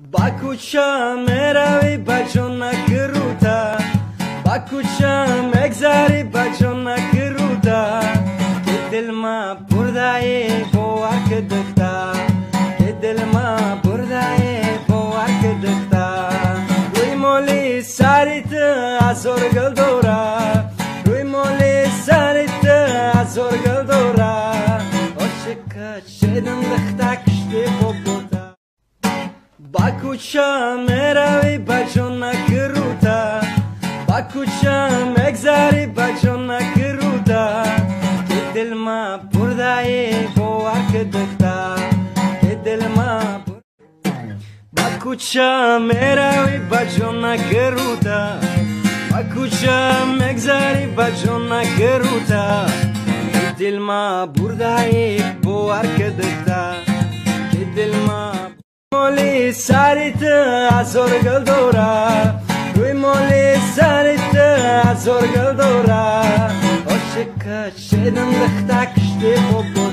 با کوچه میروی بجون نکروتا با کوچه مگذاری بجون نکروتا که دل ما بردای باور که دکتا که دل ما بردای باور که دکتا روی مولی سریت ازور گل دورا روی مولی سریت ازور گل دورا عاشق شدن دختا کشتی بوتا با کوچه میروی بجون نکروتا با کوچه مگذاری بجون نکروتا که دل ما بردای باور که دکتا که دل ما با کوچه میروی بجون نکروتا با کوچه مگذاری بجون نکروتا که دل ما بردای باور که دکتا که دل ما مولی سریت ازور گل دورا روی مولی سریت ازور گل دورا عاشق شدن دختا کشتی بوتا